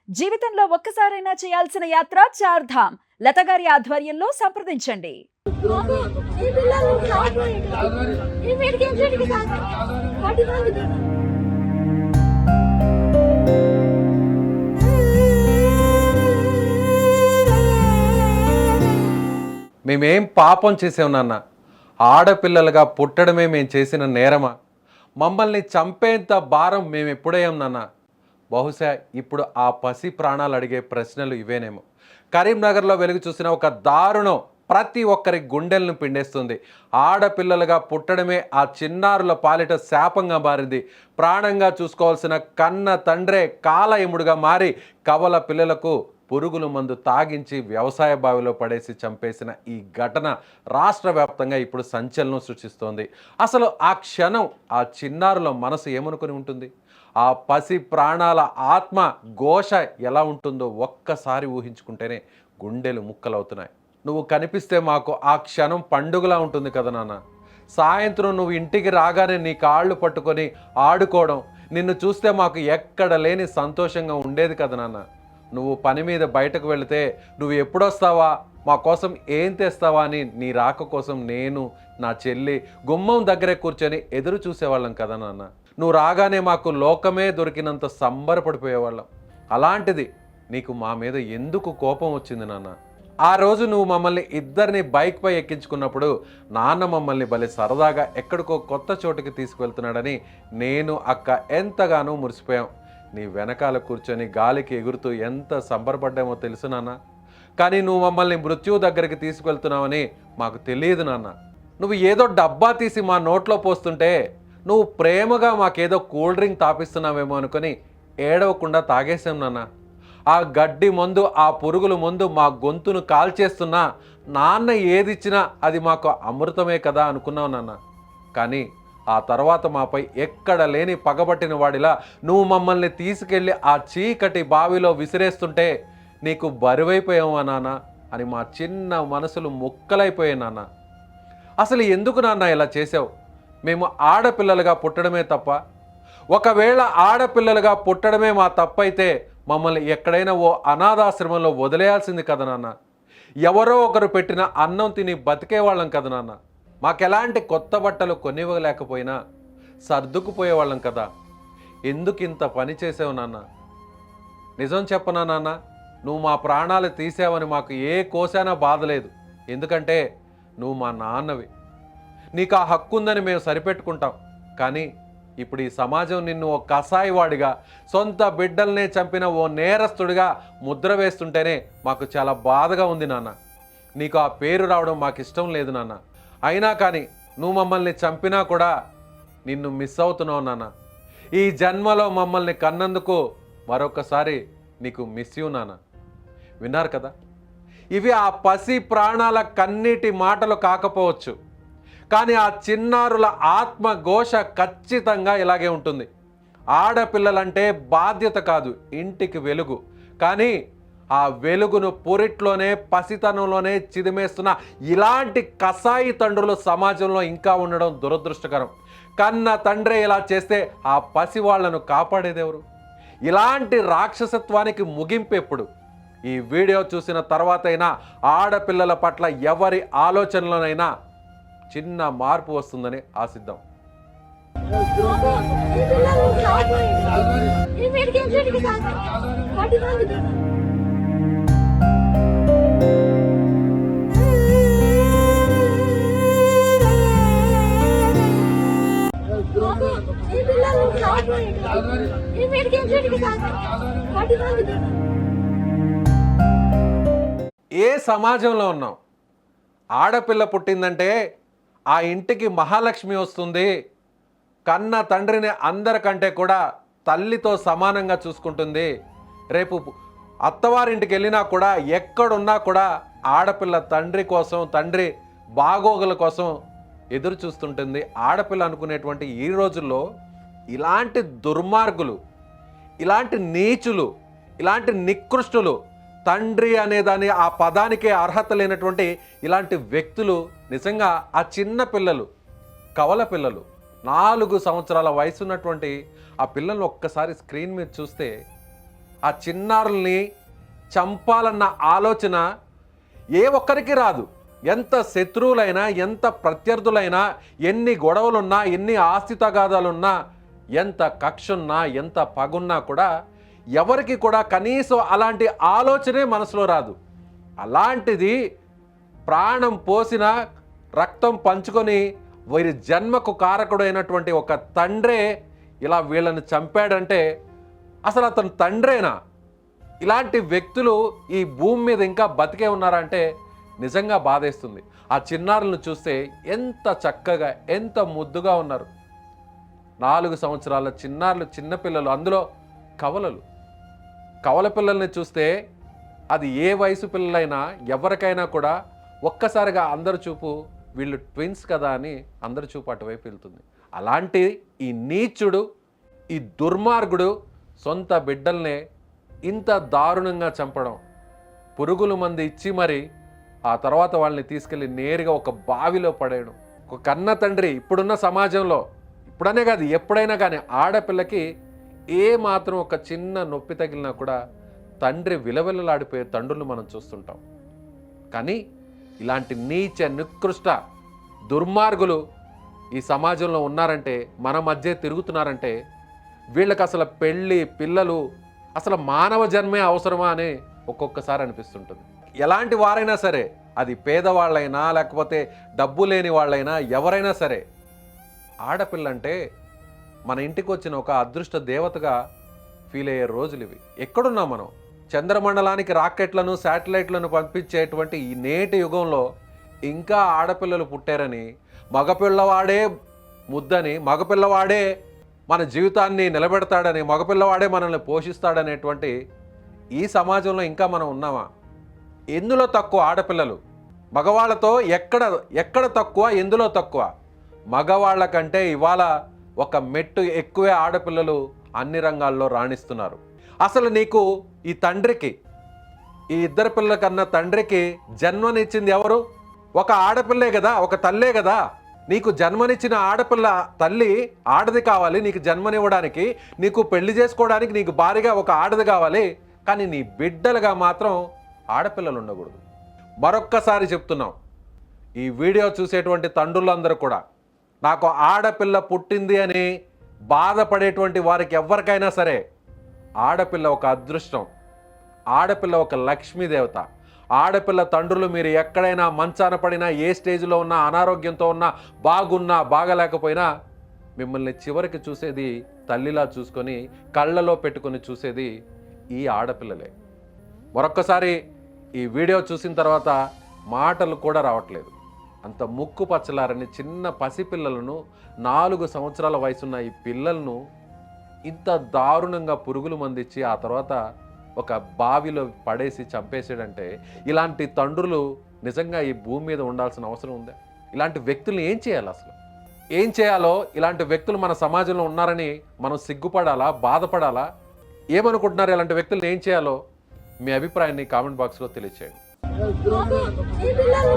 జీవితంలో ఒక్కసారైనా చేయాల్సిన యాత్ర చార్ధామ్. లతగారి ఆధ్వర్యంలో సంప్రదించండి. మేమేం పాపం చేసాం నాన్న? ఆడపిల్లలుగా పుట్టడమే మేము చేసిన నేరమా? మమ్మల్ని చంపేంత భారం మేము ఎప్పుడయ్యాం నాన్న? బహుశా ఇప్పుడు ఆ పసి ప్రాణాలు అడిగే ప్రశ్నలు ఇవేనేమో. కరీంనగర్లో వెలుగు చూసిన ఒక దారుణం ప్రతి ఒక్కరి గుండెలను పిండేస్తుంది. ఆడపిల్లలుగా పుట్టడమే ఆ చిన్నారుల పాలిట శాపంగా మారింది. ప్రాణంగా చూసుకోవాల్సిన కన్న తండ్రే కాలయముడుగా మారి కవల పిల్లలకు పురుగుల మందు తాగించి వ్యవసాయ బావిలో పడేసి చంపేసిన ఈ ఘటన రాష్ట్ర వ్యాప్తంగా ఇప్పుడు సంచలనం సృష్టిస్తోంది. అసలు ఆ క్షణం ఆ చిన్నారుల మనసు ఏమనుకుని ఉంటుంది? ఆ పసి ప్రాణాల ఆత్మ ఘోష ఎలా ఉంటుందో ఒక్కసారి ఊహించుకుంటేనే గుండెలు ముక్కలవుతున్నాయి. నువ్వు కనిపిస్తే మాకు ఆ క్షణం పండుగలా ఉంటుంది కదా నాన్న. సాయంత్రం నువ్వు ఇంటికి రాగానే నీ కాళ్ళు పట్టుకొని ఆడుకోవడం, నిన్ను చూస్తే మాకు ఎక్కడ లేని సంతోషంగా ఉండేది కదా నాన్న. నువ్వు పని మీద బయటకు వెళితే నువ్వు ఎప్పుడొస్తావా, మా కోసం ఏం తెస్తావా అని నీ రాక కోసం నేను, నా చెల్లి గుమ్మం దగ్గరే కూర్చొని ఎదురు చూసేవాళ్ళం కదా నాన్న. నువ్వు రాగానే మాకు లోకమే దొరికినంత సంబరపడిపోయేవాళ్ళం. అలాంటిది నీకు మా మీద ఎందుకు కోపం వచ్చింది నాన్న? ఆ రోజు నువ్వు మమ్మల్ని ఇద్దరిని బైక్పై ఎక్కించుకున్నప్పుడు నాన్న మమ్మల్ని భలే సరదాగా ఎక్కడికో కొత్త చోటుకి తీసుకువెళ్తున్నాడని నేను అక్క ఎంతగానో మురిసిపోయాం. నీ వెనకాల కూర్చొని గాలికి ఎగురుతూ ఎంత సంబరపడ్డామో తెలుసు నాన్న. కానీ నువ్వు మమ్మల్ని మృత్యువు దగ్గరికి తీసుకువెళ్తున్నావని మాకు తెలియదు నాన్న. నువ్వు ఏదో డబ్బా తీసి మా నోట్లో పోస్తుంటే నువ్వు ప్రేమగా మాకేదో కూల్ డ్రింక్ తాపిస్తున్నావేమో అనుకొని ఏడవకుండా తాగేశాం నాన్న. ఆ గడ్డి మందు, ఆ పురుగుల మందు మా గొంతును కాల్చేస్తున్నా నాన్న ఏదిచ్చినా అది మాకు అమృతమే కదా అనుకున్నావు నాన్న. కానీ ఆ తర్వాత మాపై ఎక్కడ లేని పగబట్టిన వాడిలా నువ్వు మమ్మల్ని తీసుకెళ్ళి ఆ చీకటి బావిలో విసిరేస్తుంటే నీకు బరువైపోయావా నాన్న అని మా చిన్న మనసులు ముక్కలైపోయాయి నాన్న. అసలు ఎందుకు నాన్న ఇలా చేసావు? మేము ఆడపిల్లలుగా పుట్టడమే తప్ప? ఒకవేళ ఆడపిల్లలుగా పుట్టడమే మా తప్పైతే మమ్మల్ని ఎక్కడైనా ఓ అనాథాశ్రమంలో వదిలేయాల్సింది కదా నాన్న. ఎవరో ఒకరు పెట్టిన అన్నం తిని బతికేవాళ్ళం కదా నాన్న. మాకెలాంటి కొత్త బట్టలు కొనివ్వలేకపోయినా సర్దుకుపోయేవాళ్ళం కదా. ఎందుకు ఇంత పని చేసావు నాన్న? నిజం చెప్పనా నాన్న, నువ్వు మా ప్రాణాలు తీసావని మాకు ఏ కోసానా బాధలేదు. ఎందుకంటే నువ్వు మా నాన్నవి. నీకు ఆ హక్కు ఉందని మేము సరిపెట్టుకుంటాం. కానీ ఇప్పుడు ఈ సమాజం నిన్ను ఓ కసాయివాడిగా, సొంత బిడ్డల్నే చంపిన ఓ నేరస్తుడిగా ముద్ర వేస్తుంటేనే మాకు చాలా బాధగా ఉంది నాన్న. నీకు ఆ పేరు రావడం మాకు ఇష్టం లేదు నాన్న. అయినా కానీ నువ్వు మమ్మల్ని చంపినా కూడా నిన్ను మిస్ అవుతున్నావు నాన్న. ఈ జన్మలో మమ్మల్ని కన్నందుకు మరొకసారి నీకు మిస్ యూ నాన్న. విన్నారు కదా, ఇవి ఆ పసి ప్రాణాల కన్నీటి మాటలు కాకపోవచ్చు, కానీ ఆ చిన్నారుల ఆత్మఘోష ఖచ్చితంగా ఇలాగే ఉంటుంది. ఆడపిల్లలంటే బాధ్యత కాదు, ఇంటికి వెలుగు. కానీ ఆ వెలుగును పురిట్లోనే, పసితనంలోనే చిదిమేస్తున్న ఇలాంటి కసాయి తండ్రులు సమాజంలో ఇంకా ఉండడం దురదృష్టకరం. కన్న తండ్రే ఇలా చేస్తే ఆ పసి వాళ్లను కాపాడేదెవరు? ఇలాంటి రాక్షసత్వానికి ముగింపు ఎప్పుడు? ఈ వీడియో చూసిన తర్వాతైనా ఆడపిల్లల పట్ల ఎవరి ఆలోచనలోనైనా చిన్న మార్పు వస్తుందని ఆశిద్దాం. ఏ సమాజంలో ఉన్నాం? ఆడపిల్ల పుట్టిందంటే ఆ ఇంటికి మహాలక్ష్మి వస్తుంది, కన్న తండ్రిని అందరికంటే కూడా తల్లితో సమానంగా చూసుకుంటుంది, రేపు అత్తవారింటికి వెళ్ళినా కూడా ఎక్కడున్నా కూడా ఆడపిల్ల తండ్రి కోసం, తండ్రి బాగోగుల కోసం ఎదురు చూస్తుంటుంది. ఆడపిల్ల అనుకునేటువంటి ఈ రోజుల్లో ఇలాంటి దుర్మార్గులు, ఇలాంటి నీచులు, ఇలాంటి నికృష్టులు, తండ్రి అనేదాని ఆ పదానికే అర్హత లేనటువంటి ఇలాంటి వ్యక్తులు నిజంగా ఆ చిన్న పిల్లలు, కవల పిల్లలు, 4 సంవత్సరాల వయసు ఉన్నటువంటి ఆ పిల్లల్ని ఒక్కసారి స్క్రీన్ మీద చూస్తే ఆ చిన్నారుల్ని చంపాలన్న ఆలోచన ఏ ఒక్కరికి రాదు. ఎంత శత్రువులైనా, ఎంత ప్రత్యర్థులైనా, ఎన్ని గొడవలున్నా, ఎన్ని ఆస్తి తగాదాలున్నా, ఎంత కక్షున్నా, ఎంత పగున్నా కూడా ఎవరికి కూడా కనీసం అలాంటి ఆలోచనే మనసులో రాదు. అలాంటిది ప్రాణం పోసిన, రక్తం పంచుకొని వీరి జన్మకు కారకుడైనటువంటి ఒక తండ్రే ఇలా వీళ్ళని చంపాడంటే అసలు అతను తండ్రేనా? ఇలాంటి వ్యక్తులు ఈ భూమి మీద ఇంకా బతికే ఉన్నారంటే నిజంగా బాధేస్తుంది. ఆ చిన్నారులను చూస్తే ఎంత చక్కగా, ఎంత ముద్దుగా ఉన్నారు. 4 సంవత్సరాల చిన్నారులు, చిన్నపిల్లలు, అందులో కవల పిల్లల్ని చూస్తే అది ఏ వయసు పిల్లలైనా ఎవరికైనా కూడా ఒక్కసారిగా అందరి చూపు వీళ్ళు ట్విన్స్ కదా అని అందరి చూపు అటువైపు వెళ్తుంది. అలాంటి ఈ నీచుడు, ఈ దుర్మార్గుడు సొంత బిడ్డల్నే ఇంత దారుణంగా చంపడం, పురుగుల మంది ఇచ్చి మరి ఆ తర్వాత వాళ్ళని తీసుకెళ్ళి నేరుగా ఒక బావిలో పడేయడం. ఒక కన్న తండ్రి ఇప్పుడున్న సమాజంలో, ఇప్పుడనే కాదు ఎప్పుడైనా కానీ ఆడపిల్లకి ఏ మాత్రం ఒక చిన్న నొప్పి తగిలినా కూడా తండ్రి విలవిలలాడిపోయే తండ్రులు మనం చూస్తుంటాం. కానీ ఇలాంటి నీచ, నికృష్ట, దుర్మార్గులు ఈ సమాజంలో ఉన్నారంటే, మన మధ్య తిరుగుతున్నారంటే వీళ్ళకి అసలు పెళ్ళి, పిల్లలు, అసలు మానవ జన్మే అవసరమా అని ఒక్కొక్కసారి అనిపిస్తుంటుంది. ఎలాంటి వారైనా సరే, అది పేదవాళ్ళైనా లేకపోతే డబ్బు లేని వాళ్ళైనా ఎవరైనా సరే, ఆడపిల్ల అంటే మన ఇంటికి వచ్చిన ఒక అదృష్ట దేవతగా ఫీల్ అయ్యే రోజులు ఇవి. ఎక్కడున్నాం మనం? చంద్రమండలానికి రాకెట్లను, శాటిలైట్లను పంపించేటువంటి ఈ నేటి యుగంలో ఇంకా ఆడపిల్లలు పుట్టారని, మగపిల్లవాడే ముద్దని, మగపిల్లవాడే మన జీవితాన్ని నిలబెడతాడని, మగపిల్లవాడే మనల్ని పోషిస్తాడనేటువంటి ఈ సమాజంలో ఇంకా మనం ఉన్నామా? ఎందులో తక్కువ ఆడపిల్లలు? మగవాళ్ళతో ఎక్కడ తక్కువ, ఎందులో తక్కువ? మగవాళ్ళ కంటే ఇవాళ ఒక మెట్టు ఎక్కువే ఆడపిల్లలు అన్ని రంగాల్లో రాణిస్తున్నారు. అసలు నీకు ఈ తండ్రికి, ఈ ఇద్దరు పిల్లల కన్నా తండ్రికి జన్మనిచ్చింది ఎవరు? ఒక ఆడపిల్లే కదా, ఒక తల్లే కదా. నీకు జన్మనిచ్చిన ఆడపిల్ల తల్లి ఆడది కావాలి, నీకు జన్మనివ్వడానికి, నీకు పెళ్లి చేసుకోవడానికి నీకు భారీగా ఒక ఆడది కావాలి. కానీ నీ బిడ్డలుగా మాత్రం ఆడపిల్లలు ఉండకూడదు. మరొక్కసారి చెప్తున్నాం, ఈ వీడియో చూసేటువంటి తండ్రులందరూ కూడా, నాకు ఆడపిల్ల పుట్టింది అని బాధపడేటువంటి వారికి ఎవరికైనా సరే, ఆడపిల్ల ఒక అదృష్టం, ఆడపిల్ల ఒక లక్ష్మీదేవత. ఆడపిల్ల తండ్రులు మీరు ఎక్కడైనా మంచాన పడినా, ఏ స్టేజ్లో ఉన్నా, అనారోగ్యంతో ఉన్నా, బాగున్నా బాగలేకపోయినా మిమ్మల్ని చివరికి చూసేది తల్లిలా చూసుకొని, కళ్ళలో పెట్టుకొని చూసేది ఈ ఆడపిల్లలే. మరొక్కసారి ఈ వీడియో చూసిన తర్వాత మాటలు కూడా రావట్లేదు. అంత ముక్కు పచ్చలారని చిన్న పసిపిల్లలను, 4 సంవత్సరాల వయసున్న ఈ పిల్లలను ఇంత దారుణంగా పురుగులు మందిచ్చి ఆ తర్వాత ఒక బావిలో పడేసి చంపేసాడంటే, ఇలాంటి తండ్రులు నిజంగా ఈ భూమి మీద ఉండాల్సిన అవసరం ఉందా? ఇలాంటి వ్యక్తుల్ని ఏం చేయాలి? అసలు ఏం చేయాలో? ఇలాంటి వ్యక్తులు మన సమాజంలో ఉన్నారని మనం సిగ్గుపడాలా, బాధపడాలా? ఏమనుకుంటున్నారు? ఇలాంటి వ్యక్తులను ఏం చేయాలో మీ అభిప్రాయాన్ని కామెంట్ బాక్స్లో తెలియచేయండి. ఈ పిల్లలు